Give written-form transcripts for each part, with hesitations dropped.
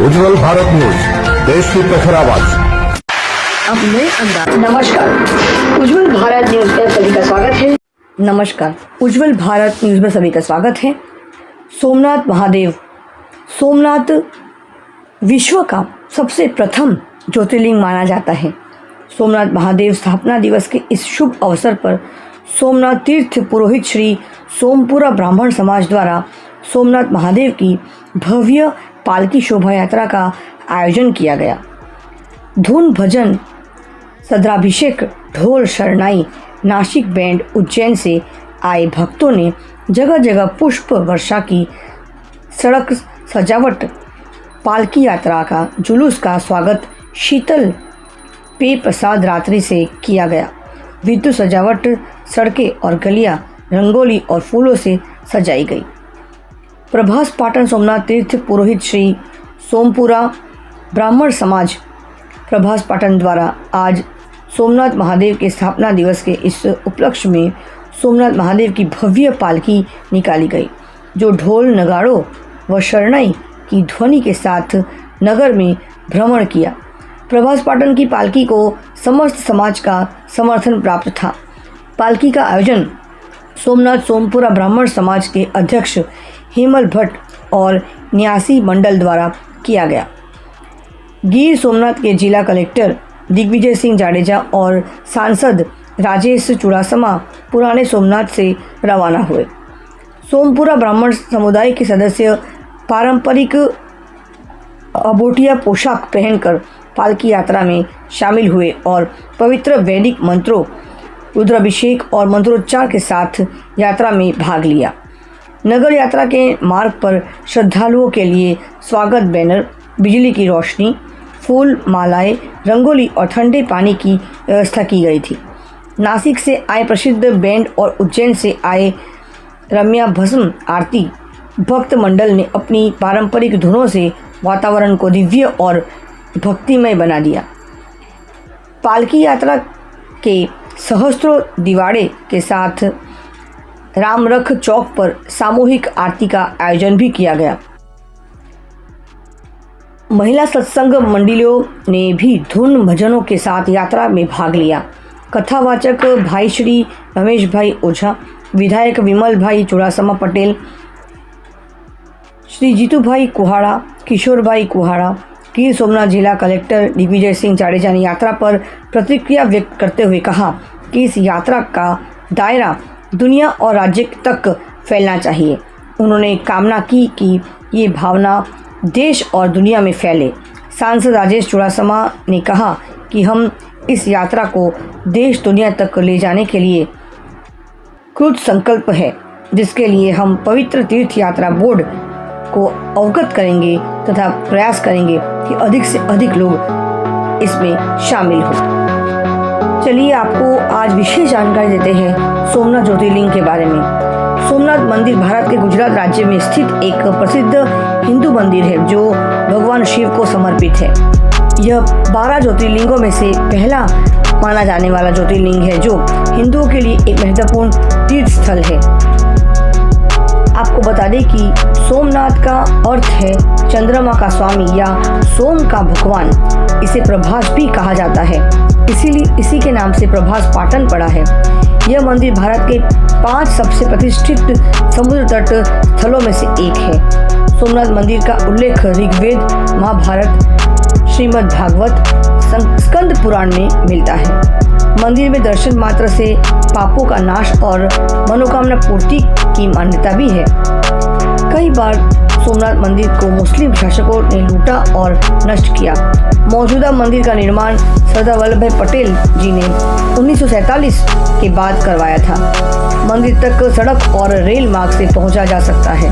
उज्जवल Bharat news, देश की प्रखर आवाज। अब नए अंदाज। नमस्कार, उज्जवल भारत न्यूज में सभी का स्वागत है। नमस्कार, उज्जवल भारत न्यूज में सभी का स्वागत है। सोमनाथ महादेव। सोमनाथ विश्व का सबसे प्रथम ज्योतिर्लिंग माना जाता है। सोमनाथ महादेव स्थापना दिवस के इस शुभ अवसर पर सोमनाथ तीर्थ पुरोहित श्री सोमपुरा ब्राह्मण समाज द्वारा सोमनाथ महादेव की भव्य पालकी शोभा यात्रा का आयोजन किया गया। धुन भजन, सद्राभिषेक, ढोल, शरणाई, नासिक बैंड, उज्जैन से आए भक्तों ने जगह जगह पुष्प वर्षा की, सड़क सजावट, पालकी यात्रा का, जुलूस का स्वागत शीतल पेय प्रसाद रात्रि से किया गया। विद्युत सजावट, सड़कें और गलियां रंगोली और फूलों से सजाई गई। प्रभास पाटन सोमनाथ तीर्थ पुरोहित श्री सोमपुरा ब्राह्मण समाज प्रभास पाटन द्वारा आज सोमनाथ महादेव के स्थापना दिवस के इस उपलक्ष्य में सोमनाथ महादेव की भव्य पालकी निकाली गई, जो ढोल, नगाड़ों व शरणाई की ध्वनि के साथ नगर में भ्रमण किया। प्रभास पाटन की पालकी को समस्त समाज का समर्थन प्राप्त था। पालकी का आयोजन सोमनाथ सोमपुरा ब्राह्मण समाज के अध्यक्ष हेमल भट्ट और न्यासी मंडल द्वारा किया गया। गिर सोमनाथ के जिला कलेक्टर दिग्विजय सिंह जाडेजा और सांसद राजेश चुड़ासमा पुराने सोमनाथ से रवाना हुए। सोमपुरा ब्राह्मण समुदाय के सदस्य पारंपरिक अबोटिया पोशाक पहनकर पालकी यात्रा में शामिल हुए और पवित्र वैदिक मंत्रों, रुद्राभिषेक और मंत्रोच्चार के साथ यात्रा में भाग लिया। नगर यात्रा के मार्ग पर श्रद्धालुओं के लिए स्वागत बैनर, बिजली की रोशनी, फूल मालाएं, रंगोली और ठंडे पानी की व्यवस्था की गई थी। नासिक से आए प्रसिद्ध बैंड और उज्जैन से आए रम्या भस्म आरती भक्त मंडल ने अपनी पारंपरिक धुनों से वातावरण को दिव्य और भक्तिमय बना दिया। पालकी यात्रा के सहस्त्रों दिवाड़े के साथ रामरख चौक पर सामूहिक आरती का आयोजन भी किया गया। महिला सत्संग मंडलियों ने भी धुन भजनों के साथ यात्रा में भाग लिया। कथावाचक भाई श्री रमेश भाई ओझा, विधायक विमल भाई चुड़ासमा पटेल, श्री जीतू भाई कुहाड़ा, किशोर भाई कुहाड़ा, गिर सोमनाथ जिला कलेक्टर दिग्विजय सिंह जाडेजा ने यात्रा पर प्रतिक्रिया व्यक्त करते हुए कहा कि इस यात्रा का दायरा दुनिया और राज्य तक फैलना चाहिए। उन्होंने कामना की कि ये भावना देश और दुनिया में फैले। सांसद राजेश चुड़ासमा ने कहा कि हम इस यात्रा को देश दुनिया तक ले जाने के लिए कृत संकल्प है, जिसके लिए हम पवित्र तीर्थ यात्रा बोर्ड को अवगत करेंगे तथा प्रयास करेंगे कि अधिक से अधिक लोग इसमें शामिल हों। चलिए आपको आज विशेष जानकारी देते हैं सोमनाथ ज्योतिर्लिंग के बारे में। सोमनाथ मंदिर भारत के गुजरात राज्य में स्थित एक प्रसिद्ध हिंदू मंदिर है जो भगवान शिव को समर्पित है। यह 12 ज्योतिर्लिंगों में से पहला माना जाने वाला ज्योतिर्लिंग है, जो हिंदुओं के लिए एक महत्वपूर्ण तीर्थ स्थल है। आपको बता दें कि सोमनाथ का अर्थ है चंद्रमा का स्वामी या सोम का भगवान। इसे प्रभास भी कहा जाता है, इसीलिए इसी के नाम से प्रभास पाटन पड़ा है। यह मंदिर भारत के 5 सबसे प्रतिष्ठित समुद्र तट स्थलों में से एक है। सोमनाथ मंदिर का उल्लेख ऋग्वेद, महाभारत, श्रीमद् भागवत, स्कंद पुराण में मिलता है। मंदिर में दर्शन मात्र से पापों का नाश और मनोकामना पूर्ति की मान्यता भी है। कई बार सोमनाथ मंदिर को मुस्लिम शासकों ने लूटा और नष्ट किया। मौजूदा मंदिर का निर्माण सरदार वल्लभ भाई पटेल जी ने 1947 के बाद करवाया था। मंदिर तक सड़क और रेल मार्ग से पहुंचा जा सकता है।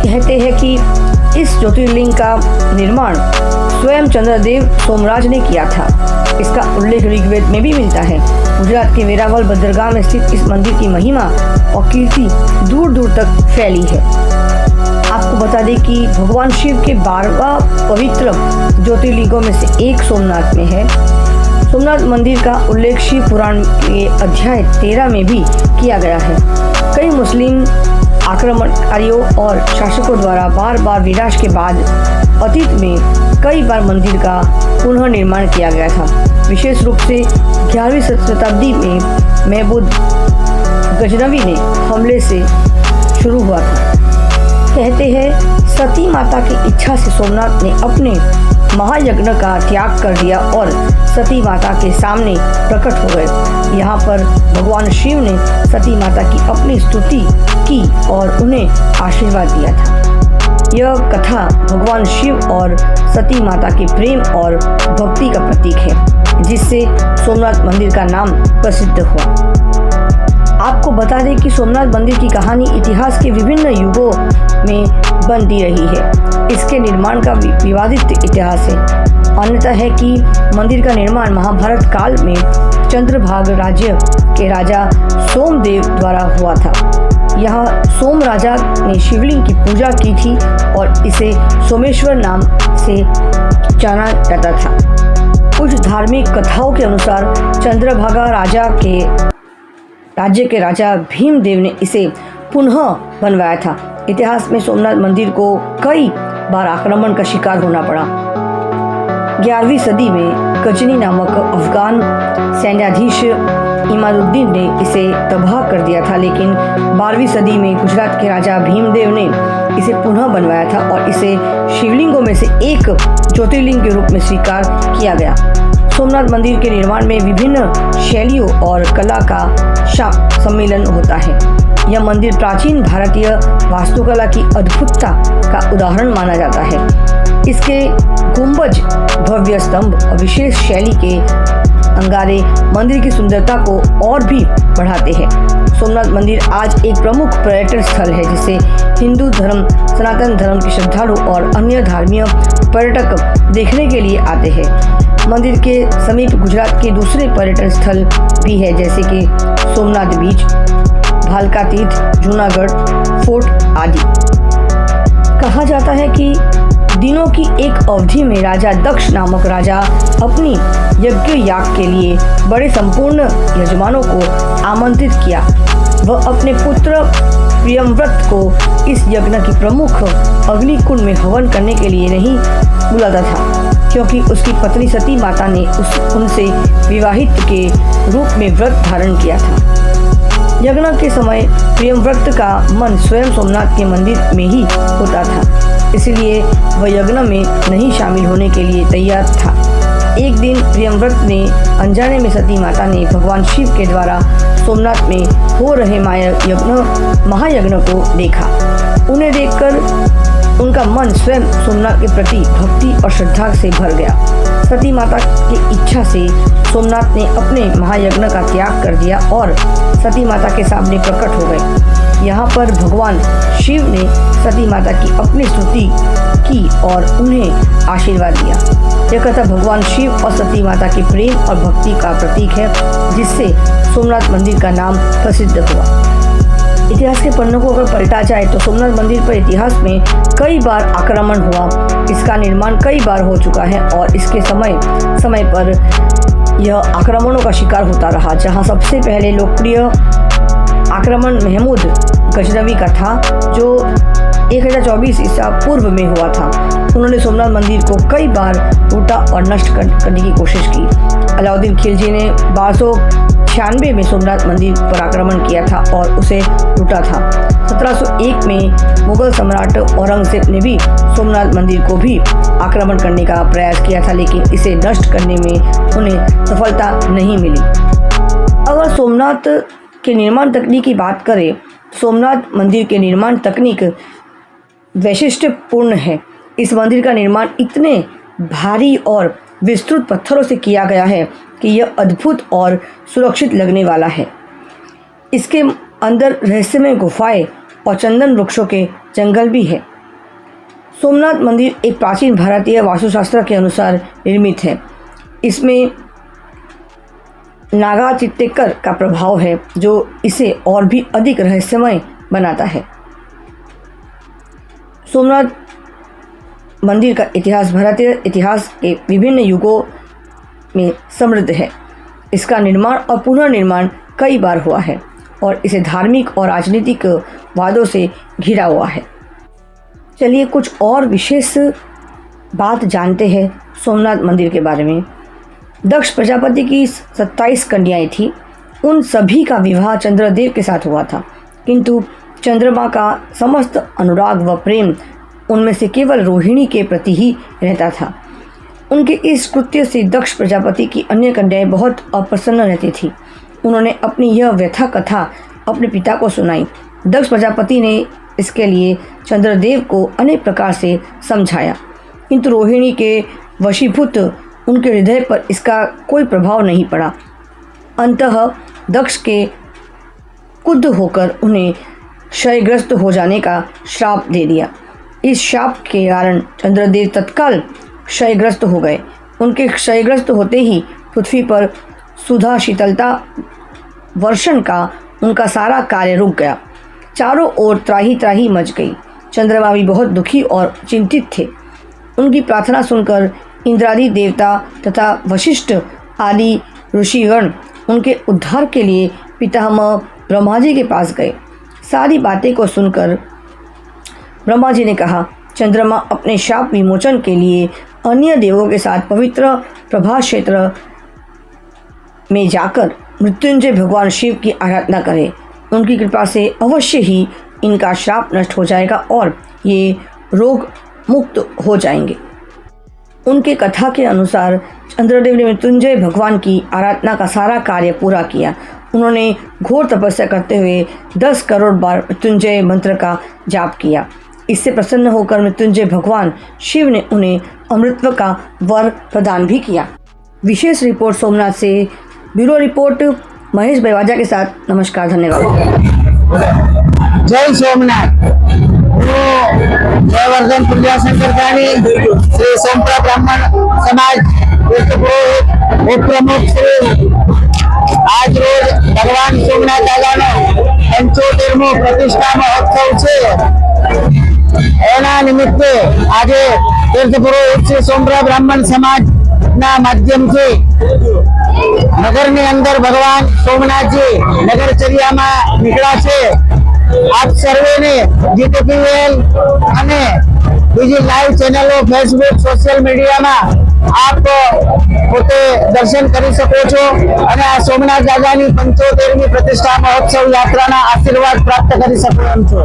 कहते हैं कि इस ज्योतिर्लिंग का निर्माण स्वयं चंद्रदेव सोमराज ने किया था। इसका उल्लेख ऋग्वेद में भी मिलता है। गुजरात के वेरावल बंदरगाह में स्थित इस मंदिर की महिमा और कीर्ति दूर दूर तक फैली है। आपको बता दें कि भगवान शिव के 12 पवित्र ज्योतिर्लिंगों में से एक सोमनाथ में है। सोमनाथ मंदिर का उल्लेख शिव पुराण के अध्याय 13 में भी किया गया है। कई मुस्लिम आक्रमणकारियों और शासकों द्वारा बार बार विनाश के बाद अतीत में कई बार मंदिर का पुनः निर्माण किया गया था। विशेष रूप से 11वीं शताब्दी में महमूद गजनवी ने हमले से शुरू हुआ था। कहते हैं सती माता की इच्छा से सोमनाथ ने अपने महायज्ञ का त्याग कर दिया और सती माता के सामने प्रकट हो गए। यहाँ पर भगवान शिव ने सती माता की अपनी स्तुति की और उन्हें आशीर्वाद दिया था। यह कथा भगवान शिव और सती माता के प्रेम और भक्ति का प्रतीक है, जिससे सोमनाथ मंदिर का नाम प्रसिद्ध हुआ। आपको बता दें कि सोमनाथ मंदिर की कहानी इतिहास के विभिन्न युगों में बनती रही है। इसके निर्माण का विवादित इतिहास है। अन्यथा है कि मंदिर का निर्माण महाभारत काल में चंद्रभाग राज्य के राजा सोमदेव द्वारा हुआ था। यह सोम राजा ने शिवलिंग की पूजा की थी और इसे सोमेश्वर नाम से जाना जाता था। कुछ धार्मिक कथाओं के अनुसार चंद्रभागा राज्य के राजा भीमदेव ने इसे पुनः बनवाया था। इतिहास में सोमनाथ मंदिर को कई बार आक्रमण का शिकार होना पड़ा। 11वीं सदी में गजनी नामक अफगान सैन्याधीश इमादुद्दीन ने इसे तबाह कर दिया था, लेकिन 12वीं सदी में गुजरात के राजा भीमदेव ने इसे पुनः बनवाया था और इसे शिवलिंगों में से एक ज्योतिर्लिंग के रूप में स्वीकार किया गया। सोमनाथ मंदिर के निर्माण में विभिन्न शैलियों और कला का सम्मेलन होता है। यह मंदिर प्राचीन भारतीय वास्तुकला की अद्भुतता का उदाहरण माना जाता है। इसके गुंबज, भव्य स्तंभ और विशेष शैली के अंगारे मंदिर की सुंदरता को और भी बढ़ाते हैं। सोमनाथ मंदिर आज एक प्रमुख पर्यटन स्थल है, जिसे हिंदू धर्म, सनातन धर्म के श्रद्धालु और अन्य धर्मीय पर्यटक देखने के लिए आते हैं। मंदिर के समीप गुजरात के दूसरे पर्यटन स्थल भी है, जैसे कि सोमनाथ बीच, भालका तीर्थ, जूनागढ़ फोर्ट आदि। कहा जाता है कि दिनों की एक अवधि में राजा दक्ष नामक राजा अपनी यज्ञ याग के लिए बड़े संपूर्ण यजमानों को आमंत्रित किया। वह अपने पुत्र प्रियव्रत को इस यज्ञ की प्रमुख अग्निकुंड में हवन करने के लिए नहीं बुलाता था, क्योंकि उसकी पत्नी सती माता ने उनसे विवाहित के रूप में व्रत धारण किया था। यज्ञ के समय प्रियव्रत का मन स्वयं सोमनाथ के मंदिर में ही होता था, इसलिए वह यज्ञ में नहीं शामिल होने के लिए तैयार था। एक दिन प्रियव्रत ने अनजाने में सती माता ने भगवान शिव के द्वारा सोमनाथ में हो रहे महायज्ञ को देखा। उन्हें देखकर उनका मन स्वयं सोमनाथ के प्रति भक्ति और श्रद्धा से भर गया। सती माता की इच्छा से सोमनाथ ने अपने महायज्ञ का त्याग कर दिया और सती माता के सामने प्रकट हो गए। यहाँ पर भगवान शिव ने सती माता की अपनी स्तुति की और उन्हें आशीर्वाद दिया। यह कथा भगवान शिव और सती माता के प्रेम और भक्ति का प्रतीक है, जिससे सोमनाथ मंदिर का नाम प्रसिद्ध हुआ। इतिहास के पन्नों को अगर पलटा जाए तो सोमनाथ मंदिर पर इतिहास में कई बार आक्रमण हुआ। इसका निर्माण कई बार हो चुका है और इसके समय पर यह आक्रमणों का शिकार होता रहा। जहां सबसे पहले लोकप्रिय आक्रमण महमूद गजनवी का था, जो 1024 ईसा पूर्व में हुआ था। उन्होंने सोमनाथ मंदिर को कई बार लूटा और नष्ट करने की कोशिश की। अलाउद्दीन खिलजी ने 1296 में सोमनाथ मंदिर पर आक्रमण किया था और उसे लूटा था। 1701 में मुगल सम्राट औरंगजेब ने भी सोमनाथ मंदिर को भी आक्रमण करने का प्रयास किया था, लेकिन इसे नष्ट करने में उन्हें सफलता नहीं मिली। अगर सोमनाथ के निर्माण तकनीक की बात करें, सोमनाथ मंदिर के निर्माण तकनीक वैशिष्ट्यपूर्ण है। इस मंदिर का निर्माण इतने भारी और विस्तृत पत्थरों से किया गया है कि यह अद्भुत और सुरक्षित लगने वाला है। इसके अंदर रहस्यमय गुफाएं और चंदन वृक्षों के जंगल भी है। सोमनाथ मंदिर एक प्राचीन भारतीय वास्तुशास्त्र के अनुसार निर्मित है। इसमें नागा चित्तेकर का प्रभाव है, जो इसे और भी अधिक रहस्यमय बनाता है। सोमनाथ मंदिर का इतिहास भारतीय इतिहास के विभिन्न युगों में समृद्ध है। इसका निर्माण और पुनर्निर्माण कई बार हुआ है। और इसे धार्मिक और राजनीतिक वादों से घिरा हुआ है। चलिए कुछ और विशेष बात जानते हैं सोमनाथ मंदिर के बारे में। दक्ष प्रजापति की 27 कन्याएं थीं। उन सभी का विवाह चंद्रदेव के साथ हुआ था, किंतु चंद्रमा का समस्त अनुराग व प्रेम उनमें से केवल रोहिणी के प्रति ही रहता था। उनके इस कृत्य से दक्ष प्रजापति की अन्य कन्याएं बहुत अप्रसन्न रहती थीं। उन्होंने अपनी यह व्यथा कथा अपने पिता को सुनाई। दक्ष प्रजापति ने इसके लिए चंद्रदेव को अनेक प्रकार से समझाया, किंतु रोहिणी के वशीभूत उनके हृदय पर इसका कोई प्रभाव नहीं पड़ा। अंततः दक्ष के क्रुद्ध होकर उन्हें क्षयग्रस्त हो जाने का श्राप दे दिया। इस श्राप के कारण चंद्रदेव तत्काल क्षयग्रस्त हो गए। उनके क्षयग्रस्त होते ही पृथ्वी पर सुधा शीतलता वर्षण का उनका सारा कार्य रुक गया। चारों ओर त्राही त्राही मच गई। चंद्रमा भी बहुत दुखी और चिंतित थे। उनकी प्रार्थना सुनकर इंद्रादि देवता तथा वशिष्ठ आदि ऋषिगण उनके उद्धार के लिए पितामह ब्रह्मा जी के पास गए। सारी बातें को सुनकर ब्रह्मा जी ने कहा, चंद्रमा अपने शाप विमोचन के लिए अन्य देवों के साथ पवित्र प्रभास क्षेत्र में जाकर मृत्युंजय भगवान शिव की आराधना करें। उनकी कृपा से अवश्य ही इनका श्राप नष्ट हो जाएगा और ये रोग मुक्त हो जाएंगे। उनके कथा के अनुसार चंद्रदेव ने मृत्युंजय भगवान की आराधना का सारा कार्य पूरा किया। उन्होंने घोर तपस्या करते हुए 10 करोड़ बार मृत्युंजय मंत्र का जाप किया। इससे प्रसन्न होकर मृत्युंजय भगवान शिव ने उन्हें अमृतत्व का वर प्रदान भी किया। विशेष रिपोर्ट सोमनाथ से ब्यूरो रिपोर्ट महेश बैवाजा के साथ। नमस्कार, धन्यवाद। जय सोमनाथ। जयवर्धन पूजा संकर्तानी श्री सोमप्रा ब्राह्मण समाज पुरोहित प्रमुख श्री आज रोज भगवान सोमनाथ दादानो 75मो प्रतिष्ठा महोत्सव છે। એના નિમિત્તે આજે તીર્થ પુરોહિત શ્રી સોમપ્રા બ્રાહ્મણ સમાજના માધ્યમથી નગરની અંદર ભગવાન સોમનાથજી નગરચર્યામાં નીકળ્યા છે। આપ સર્વેને જીટીપીએલ અને બીજી લાઈવ ચેનલો ફેસબુક સોશિયલ મીડિયામાં આપ પોતે દર્શન કરી શકો છો અને આ સોમનાથ દાદાની 75મી प्रतिष्ठा महोत्सव यात्राના આશીર્વાદ પ્રાપ્ત કરી શકો એમ છો।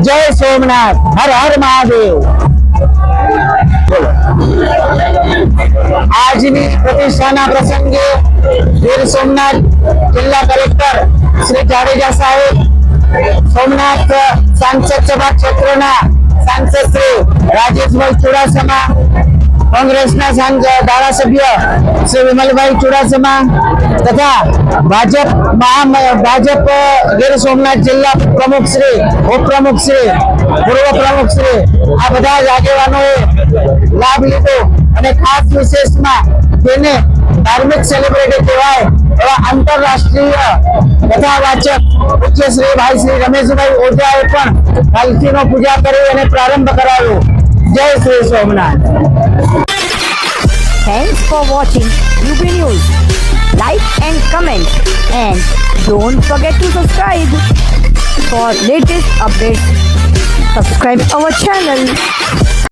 जय सोमनाथ, हर हर महादेव। આજની પ્રતિષ્ઠાના પ્રસંગે વીર સોમનાથ જિલ્લા કલેક્ટર શ્રી જાડેજા સાહેબ, સોમનાથ સાંસદ સભા ક્ષેત્રના સાંસદ શ્રી રાજેશભાઈ ચુડાસમા, કોંગ્રેસના ધારાસભ્ય શ્રી વિમલભાઈ ચુડાસમા તથા ભાજપ ગીર સોમનાથ જિલ્લા પ્રમુખ શ્રી, ઉપપ્રમુખ શ્રી, પૂર્વ પ્રમુખ શ્રી આ બધા જ આગેવાનોએ લાભ લીધો અને ખાસ વિશેષમાં જેને ધાર્મિક સેલિબ્રિટી કહેવાય એવા આંતરરાષ્ટ્રીય કથાવાચક પૂજ્ય શ્રી ભાઈ શ્રી રમેશભાઈ ઓઝાએ પણ પાલખીનો પૂજા કરી અને પ્રારંભ કરાવ્યો। જય Shri Somnath. Thanks for watching UB News. Like and comment, and don't forget to subscribe for latest updates. Subscribe our channel.